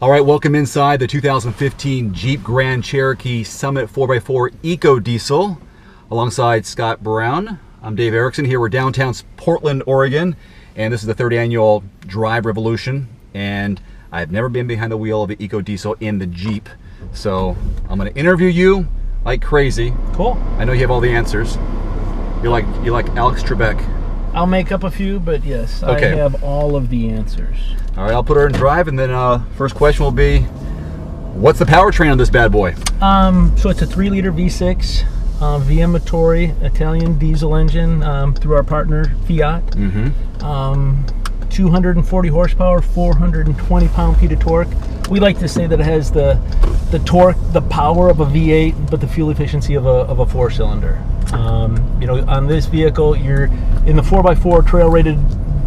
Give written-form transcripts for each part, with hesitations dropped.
All right, welcome inside the 2015 Jeep Grand Cherokee Summit 4x4 EcoDiesel alongside Scott Brown. I'm Dave Erickson here. We're downtown Portland, Oregon, and this is the third annual Drive Revolution, and I've never been behind the wheel of an EcoDiesel in the Jeep, so I'm going to interview you like crazy. Cool. I know you have all the answers. You're like Alex Trebek. I'll make up a few, but yes, okay. I have all of the answers. All right, I'll put her in drive, and then first question will be, what's the powertrain on this bad boy? So it's a 3-liter V6 VM Motori Italian diesel engine through our partner Fiat. 240 horsepower, 420 pound-feet of torque. We like to say that it has the torque, the power of a V8, but the fuel efficiency of a 4-cylinder. You know, on this vehicle, you're in the 4x4 trail-rated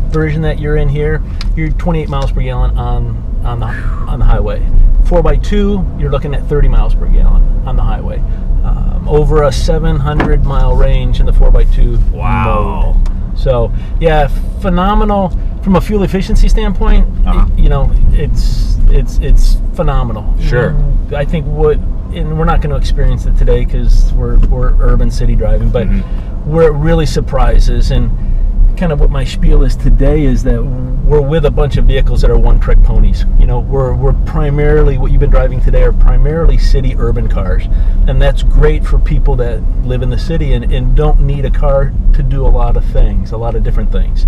version that you're in here. You're 28 miles per gallon on the highway. 4x2, you're looking at 30 miles per gallon on the highway. Over a 700-mile range in the 4x2 wow. mode. So yeah, phenomenal from a fuel efficiency standpoint. You know, it's phenomenal. Sure. I think and we're not going to experience it today because we're urban city driving, but where it really surprises, and kind of what my spiel is today, is that we're with a bunch of vehicles that are one-trick ponies. You know, we're primarily, what you've been driving today are primarily city urban cars, and that's great for people that live in the city and don't need a car to do a lot of things, a lot of different things.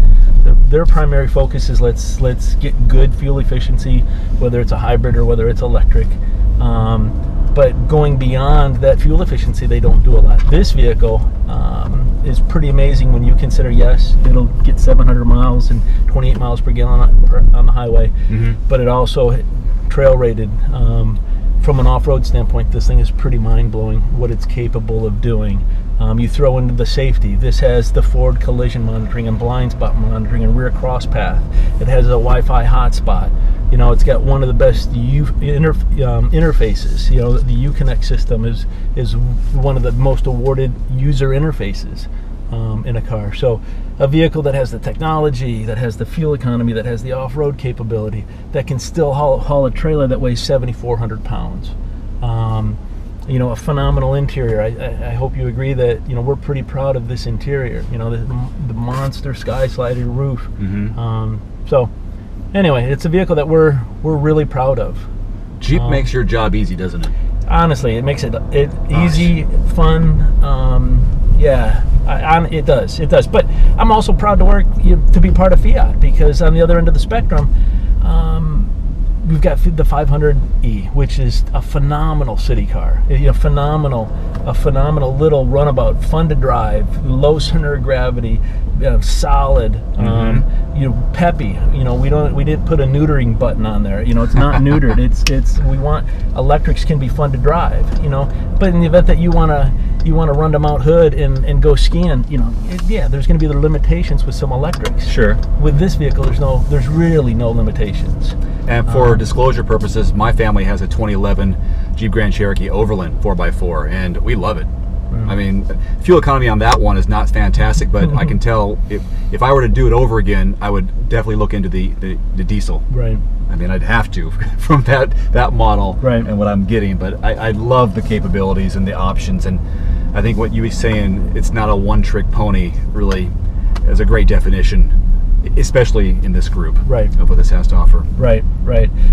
Their primary focus is let's get good fuel efficiency, whether it's a hybrid or whether it's electric. But going beyond that fuel efficiency, they don't do a lot. This vehicle is pretty amazing when you consider, yes, it'll get 700 miles and 28 miles per gallon on the highway, but it also trail rated. From an off-road standpoint, this thing is pretty mind-blowing what it's capable of doing. You throw into the safety. This has the forward collision monitoring and blind spot monitoring and rear cross path. It has a Wi-Fi hotspot. You know, it's got one of the best interfaces. You know, the Uconnect system is one of the most awarded user interfaces in a car. So a vehicle that has the technology, that has the fuel economy, that has the off-road capability, that can still haul a trailer that weighs 7,400 pounds. You know, a phenomenal interior. I hope you agree that, you know, we're pretty proud of this interior. You know, the monster sky slider roof. So anyway, it's a vehicle that we're really proud of. Jeep makes your job easy, doesn't it? Honestly, it makes it easy, fun. Yeah, it does. It does. But I'm also proud to be part of Fiat, because on the other end of the spectrum, we've got the 500e, which is a phenomenal city car. You know, a phenomenal little runabout, fun to drive, low center of gravity, solid, you know, peppy. You know, we didn't put a neutering button on there. You know, it's not neutered. We want electrics can be fun to drive. You know, but in the event that you want to run to Mount Hood and go skiing, you know, there's going to be the limitations with some electrics. Sure. With this vehicle, there's really no limitations. And for disclosure purposes, my family has a 2011 Jeep Grand Cherokee Overland 4x4, and we love it. I mean, fuel economy on that one is not fantastic, but I can tell if I were to do it over again, I would definitely look into the diesel. Right. I mean, I'd have to from that model and what I'm getting, but I love the capabilities and the options, and I think what you were saying, it's not a one-trick pony, really, is a great definition, especially in this group of what this has to offer. Right.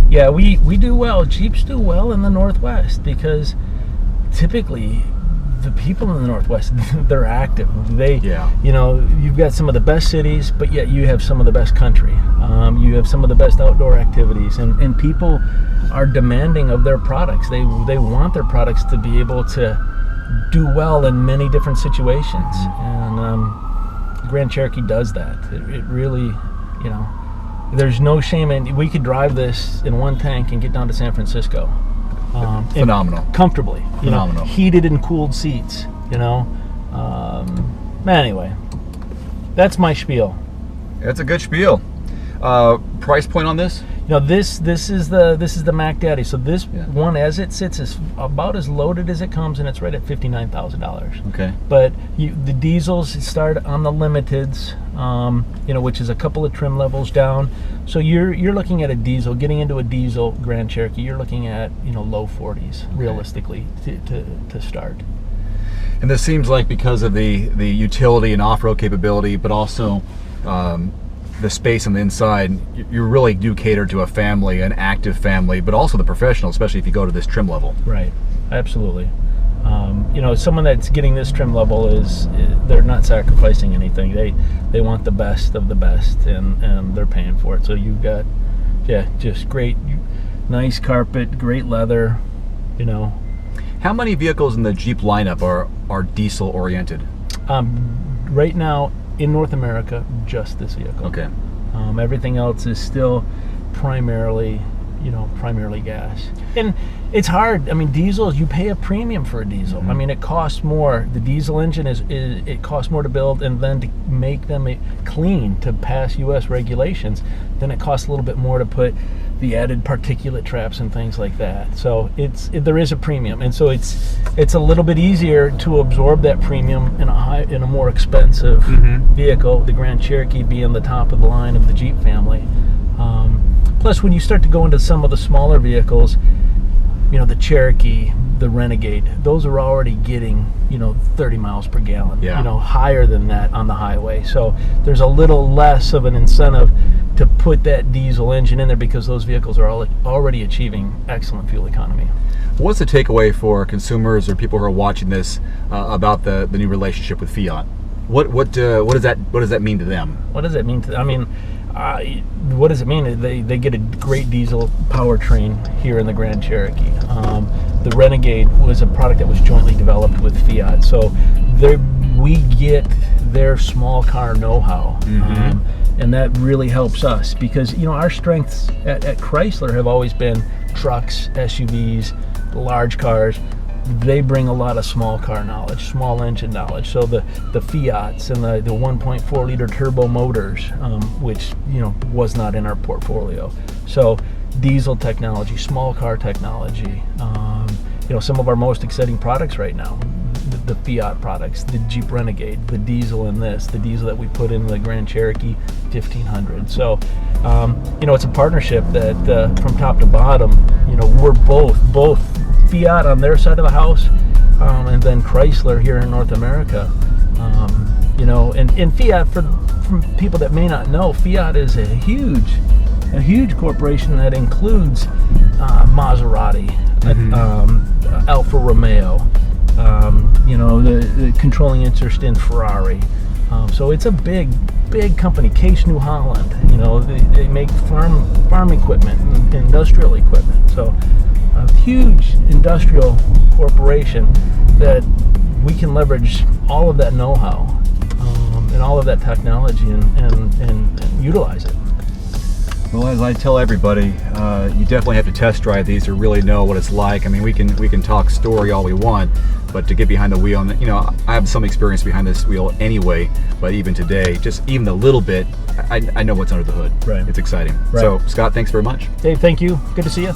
Yeah, we do well. Jeeps do well in the Northwest because typically the people in the Northwest, they're active. You know, you've got some of the best cities, but yet you have some of the best country. You have some of the best outdoor activities, and people are demanding of their products. They want their products to be able to do well in many different situations, and Grand Cherokee does that. It really, you know, there's no shame in. We could drive this in one tank and get down to San Francisco. Phenomenal. Comfortably. Phenomenal. You know, heated and cooled seats, you know. Anyway, that's my spiel. That's a good spiel. Price point on this? You know, this is the Mac Daddy. So this one, as it sits, is about as loaded as it comes, and it's right at $59,000. Okay. But the diesels start on the limiteds, you know, which is a couple of trim levels down. So you're looking at a diesel, getting into a diesel Grand Cherokee. You're looking at, you know, low 40s realistically to start. And this seems like because of the utility and off-road capability, but also the space on the inside, you really do cater to a family, an active family, but also the professional, especially if you go to this trim level. Right, absolutely. You know, someone that's getting this trim level they're not sacrificing anything. They want the best of the best, and they're paying for it. So you've got, just great, nice carpet, great leather, you know. How many vehicles in the Jeep lineup are diesel oriented? Right now in North America, just this vehicle. Okay. Everything else is still primarily gas. And it's hard. I mean, diesels, you pay a premium for a diesel. Mm-hmm. I mean, it costs more. The diesel engine it costs more to build, and then to make them clean to pass U.S. regulations. Then it costs a little bit more to put the added particulate traps and things like that. So there is a premium, and so it's a little bit easier to absorb that premium in a more expensive vehicle. The Grand Cherokee being the top of the line of the Jeep family. Plus, when you start to go into some of the smaller vehicles, you know, the Cherokee, the Renegade, those are already getting, you know, 30 miles per gallon, you know, higher than that on the highway. So there's a little less of an incentive to put that diesel engine in there because those vehicles are already achieving excellent fuel economy. What's the takeaway for consumers or people who are watching this about the new relationship with Fiat? What does that mean to them? What does it mean to? I mean, what does it mean? They get a great diesel powertrain here in the Grand Cherokee. The Renegade was a product that was jointly developed with Fiat, so we get their small car know-how, and that really helps us because, you know, our strengths at Chrysler have always been trucks, SUVs, large cars. They bring a lot of small car knowledge, small engine knowledge. So the Fiats and the 1.4 liter turbo motors, which, you know, was not in our portfolio. So diesel technology, small car technology. You know, some of our most exciting products right now, the Fiat products, the Jeep Renegade, the diesel in this, the diesel that we put in the Grand Cherokee 1500. So, you know, it's a partnership that from top to bottom, you know, we're both Fiat on their side of the house, and then Chrysler here in North America. You know, and Fiat, from people that may not know, Fiat is a huge corporation that includes Maserati, Alfa Romeo, you know, the controlling interest in Ferrari. So it's a big company. Case New Holland, you know, they make farm equipment and industrial equipment. So a huge industrial corporation that we can leverage all of that know-how and all of that technology and utilize it. Well, as I tell everybody, you definitely have to test drive these to really know what it's like. I mean, we can talk story all we want, but to get behind the wheel, and, you know, I have some experience behind this wheel anyway, but even today, just even a little bit, I know what's under the hood. Right. It's exciting. Right. So, Scott, thanks very much. Dave, thank you. Good to see you.